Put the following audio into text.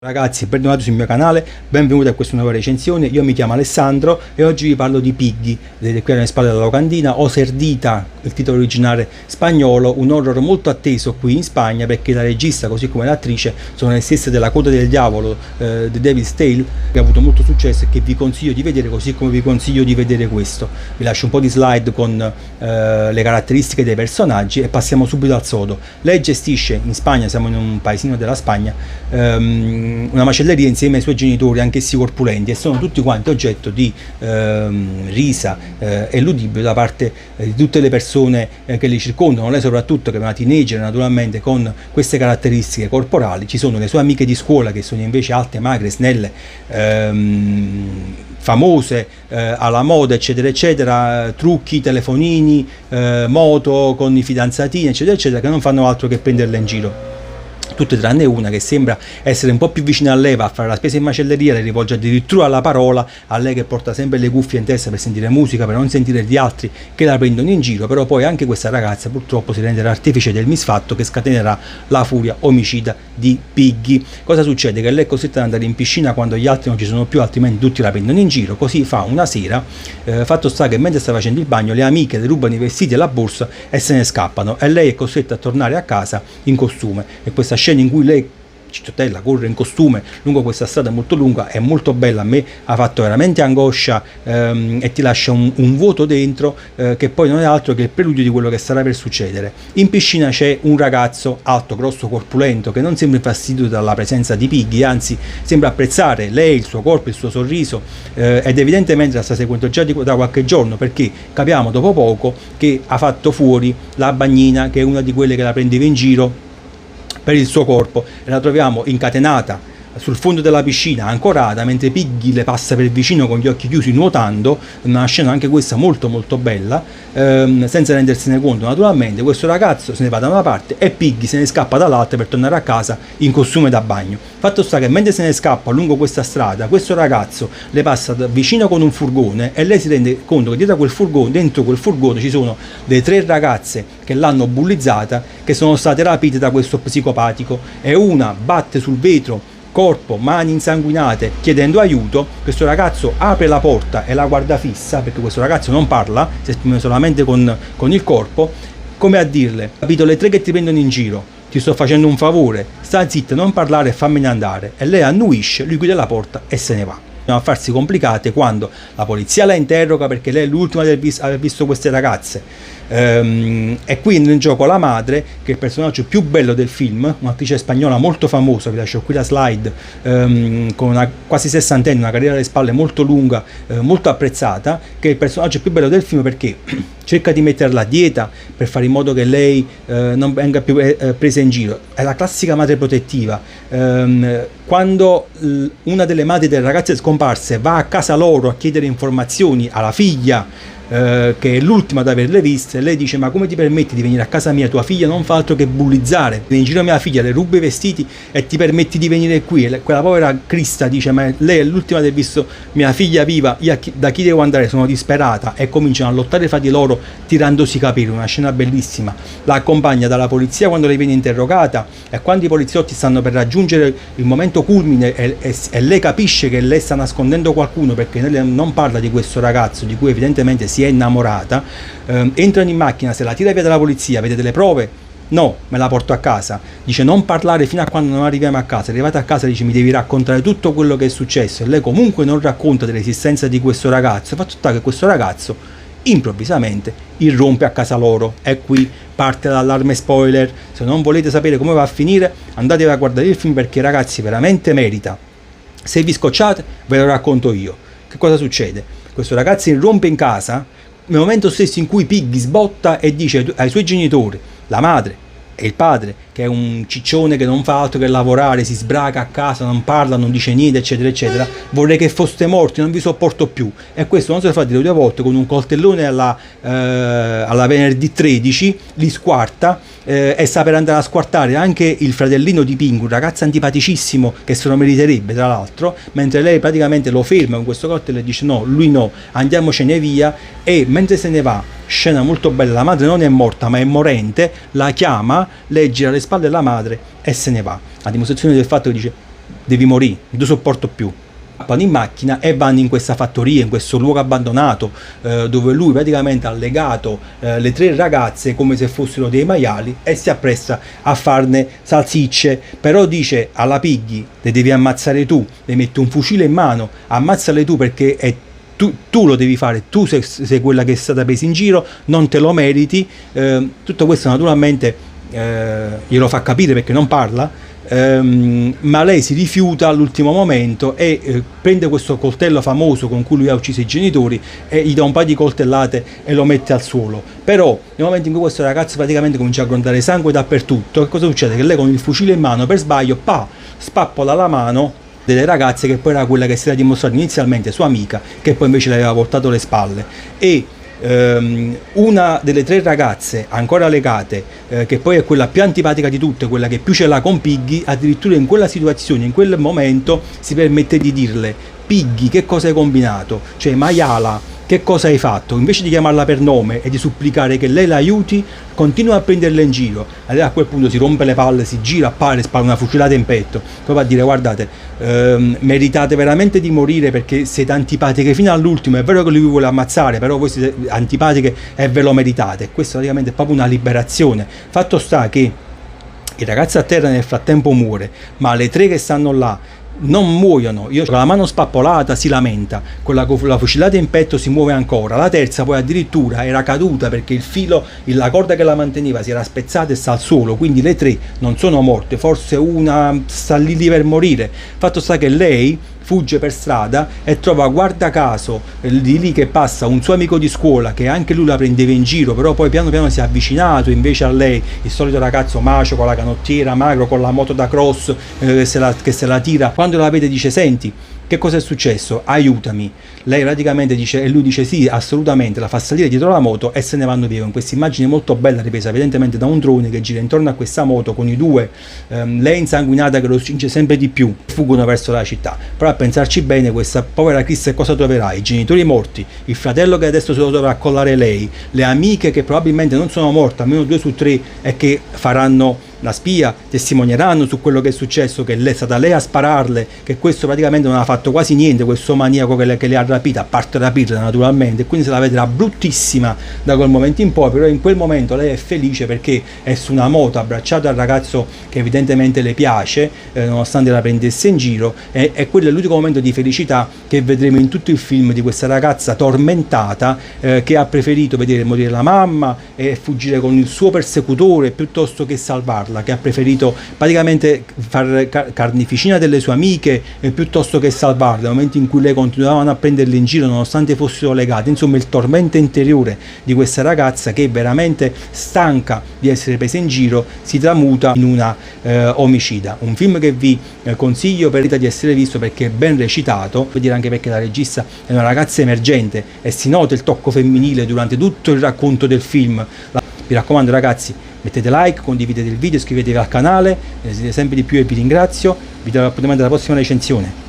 Ragazzi, bentornati sul mio canale, benvenuti a questa nuova recensione. Io mi chiamo Alessandro e oggi vi parlo di Piggy. Vedete qui alle spalle della locandina, O Cerdita, il titolo originale spagnolo, un horror molto atteso qui in Spagna perché la regista così come l'attrice sono le stesse della Coda del Diavolo, The Devil's Tale, che ha avuto molto successo e che vi consiglio di vedere, così come vi consiglio di vedere questo. Vi lascio un po' di slide con le caratteristiche dei personaggi e passiamo subito al sodo. Lei gestisce in Spagna, siamo in un paesino della Spagna, una macelleria insieme ai suoi genitori, anch'essi corpulenti, e sono tutti quanti oggetto di risa e ludibrio da parte di tutte le persone che li circondano. Lei soprattutto, che è una teenager naturalmente con queste caratteristiche corporali. Ci sono le sue amiche di scuola che sono invece alte, magre, snelle, famose, alla moda eccetera eccetera, trucchi, telefonini, moto con i fidanzatini eccetera eccetera, che non fanno altro che prenderla in giro. Tutte tranne una che sembra essere un po' più vicina a lei, va a fare la spesa in macelleria, le rivolge addirittura la parola a lei che porta sempre le cuffie in testa per sentire musica, per non sentire gli altri che la prendono in giro. Però poi anche questa ragazza purtroppo si renderà artefice del misfatto che scatenerà la furia omicida di Piggy. Cosa succede? Che lei è costretta ad andare in piscina quando gli altri non ci sono più, altrimenti tutti la prendono in giro. Così fa una sera, fatto sta che mentre sta facendo il bagno le amiche le rubano i vestiti e la borsa e se ne scappano, e lei è costretta a tornare a casa in costume. E questa scena in cui lei cicciotella corre in costume lungo questa strada molto lunga è molto bella. A me ha fatto veramente angoscia e ti lascia un vuoto dentro che poi non è altro che il preludio di quello che sarà per succedere. In piscina c'è un ragazzo alto, grosso, corpulento, che non sembra infastidito dalla presenza di Piggy, anzi sembra apprezzare lei, il suo corpo, il suo sorriso, ed evidentemente la sta seguendo già da qualche giorno, perché capiamo dopo poco che ha fatto fuori la bagnina, che è una di quelle che la prendeva in giro per il suo corpo, e la troviamo incatenata sul fondo della piscina, ancorata, mentre Piggy le passa per vicino con gli occhi chiusi nuotando. Una scena anche questa molto molto bella, senza rendersene conto naturalmente. Questo ragazzo se ne va da una parte e Piggy se ne scappa dall'altra per tornare a casa in costume da bagno. Fatto sta che mentre se ne scappa lungo questa strada, questo ragazzo le passa vicino con un furgone e lei si rende conto che dietro quel furgone, dentro quel furgone ci sono le 3 ragazze che l'hanno bullizzata, che sono state rapite da questo psicopatico, e una batte sul vetro, corpo, mani insanguinate, chiedendo aiuto. Questo ragazzo apre la porta e la guarda fissa, perché questo ragazzo non parla, si esprime solamente con il corpo, come a dirle: capito, le 3 che ti prendono in giro, ti sto facendo un favore, sta zitta, non parlare e fammene andare. E lei annuisce, lui chiude la porta e se ne va. A farsi complicate quando la polizia la interroga, perché lei è l'ultima ad aver visto queste ragazze. E qui entra in gioco la madre, che è il personaggio più bello del film, un'attrice spagnola molto famosa. Vi lascio qui la slide, con una quasi sessantenne, una carriera alle spalle molto lunga, molto apprezzata, che è il personaggio più bello del film perché cerca di metterla a dieta per fare in modo che lei non venga più presa in giro. È la classica madre protettiva. Quando una delle madri delle ragazze scomparse va a casa loro a chiedere informazioni alla figlia, che è l'ultima ad averle viste, lei dice: ma come ti permetti di venire a casa mia? Tua figlia non fa altro che bullizzare, vieni in giro mia figlia, le rubi i vestiti e ti permetti di venire qui. E quella povera Crista dice: ma lei è l'ultima ad aver visto mia figlia viva, io da chi devo andare? Sono disperata. E cominciano a lottare fra di loro tirandosi i capelli. Una scena bellissima. La accompagna dalla polizia quando lei viene interrogata, e quando i poliziotti stanno per raggiungere il momento culmine e lei capisce che lei sta nascondendo qualcuno, perché lei non parla di questo ragazzo di cui evidentemente si è innamorata, entrano in macchina, se la tira via dalla polizia: avete delle prove? No, me la porto a casa. Dice: non parlare fino a quando non arriviamo a casa. Arrivate a casa dice: mi devi raccontare tutto quello che è successo. E lei comunque non racconta dell'esistenza di questo ragazzo. Fatto sta che questo ragazzo improvvisamente irrompe a casa loro, e qui parte l'allarme spoiler. Se non volete sapere come va a finire, andatevi a guardare il film, perché ragazzi veramente merita. Se vi scocciate ve lo racconto io. Che cosa succede? Questo ragazzo irrompe in casa nel momento stesso in cui Piggy sbotta e dice ai suoi genitori, la madre e il padre, che è un ciccione che non fa altro che lavorare, si sbraca a casa, non parla, non dice niente eccetera eccetera: vorrei che foste morti, non vi sopporto più. E questo non se lo fa dire 2 volte, con un coltellone alla venerdì 13 li squarta, e sta per andare a squartare anche il fratellino di Piggy, un ragazzo antipaticissimo che se lo meriterebbe tra l'altro, mentre lei praticamente lo ferma con questo coltello e dice: no, lui no, andiamocene via. E mentre se ne va, scena molto bella, la madre non è morta ma è morente, la chiama, lei gira alle spalle della madre e se ne va, a dimostrazione del fatto che dice: devi morire, non ti sopporto più. Vanno in macchina e vanno in questa fattoria, in questo luogo abbandonato, dove lui praticamente ha legato le 3 ragazze come se fossero dei maiali e si appresta a farne salsicce. Però dice alla Piggy: le devi ammazzare tu, le mette un fucile in mano, ammazzale tu, perché è tu lo devi fare, tu sei quella che è stata presa in giro, non te lo meriti. Tutto questo naturalmente glielo fa capire perché non parla. Ma lei si rifiuta all'ultimo momento e prende questo coltello famoso con cui lui ha ucciso i genitori e gli dà un paio di coltellate e lo mette al suolo. Però nel momento in cui questo ragazzo praticamente comincia a grondare sangue dappertutto, che cosa succede? Che lei con il fucile in mano per sbaglio spappola la mano delle ragazze, che poi era quella che si era dimostrata inizialmente sua amica, che poi invece le aveva voltato le spalle. E una delle 3 ragazze ancora legate, che poi è quella più antipatica di tutte, quella che più ce l'ha con Piggy, addirittura in quella situazione, in quel momento, si permette di dirle: Piggy, che cosa hai combinato? Cioè, maiala, che cosa hai fatto? Invece di chiamarla per nome e di supplicare che lei la aiuti, continua a prenderla in giro. Allora a quel punto si rompe le palle, si gira, appare, spara una fucilata in petto, proprio a dire: guardate, meritate veramente di morire, perché siete antipatiche fino all'ultimo. È vero che lui vi vuole ammazzare, però voi siete antipatiche e ve lo meritate. Questo praticamente è proprio una liberazione. Fatto sta che il ragazzo a terra nel frattempo muore, ma le 3 che stanno là non muoiono. Io con la mano spappolata si lamenta, con la fucilata in petto si muove ancora. La terza poi addirittura era caduta perché il filo, la corda che la manteneva si era spezzata e sta al suolo. Quindi le 3 non sono morte, forse una sta lì per morire. Fatto sta che lei fugge per strada e trova, guarda caso, di lì che passa un suo amico di scuola che anche lui la prendeva in giro, però poi piano piano si è avvicinato invece a lei, il solito ragazzo macio con la canottiera, magro, con la moto da cross, che se la tira. Quando la vede dice: senti, che cosa è successo? Aiutami. Lei praticamente dice, e lui dice sì, assolutamente, la fa salire dietro la moto e se ne vanno via, con questa immagine molto bella ripresa evidentemente da un drone che gira intorno a questa moto con i 2, lei insanguinata che lo stringe sempre di più, fuggono verso la città. Però a pensarci bene, questa povera Chris cosa troverà? I genitori morti, il fratello che adesso se lo dovrà accollare lei, le amiche che probabilmente non sono morte, almeno 2 su 3, e che faranno la spia, testimonieranno su quello che è successo, che è stata lei a spararle, che questo praticamente non ha fatto quasi niente, questo maniaco che le ha rapita, a parte rapirla naturalmente, e quindi se la vedrà bruttissima da quel momento in poi. Però in quel momento lei è felice perché è su una moto abbracciata al ragazzo che evidentemente le piace, nonostante la prendesse in giro, e quello è l'unico momento di felicità che vedremo in tutto il film, di questa ragazza tormentata che ha preferito vedere morire la mamma e fuggire con il suo persecutore piuttosto che salvarla, che ha preferito praticamente far carneficina delle sue amiche piuttosto che salvarle, nel momento in cui lei continuavano a prenderle in giro nonostante fossero legate. Insomma, il tormento interiore di questa ragazza, che è veramente stanca di essere presa in giro, si tramuta in una omicida. Un film che vi consiglio per di essere visto perché è ben recitato, vuol dire anche perché la regista è una ragazza emergente e si nota il tocco femminile durante tutto il racconto del film. Vi raccomando ragazzi, mettete like, condividete il video, iscrivetevi al canale, siete sempre di più e vi ringrazio. Vi do l'appuntamento alla prossima recensione.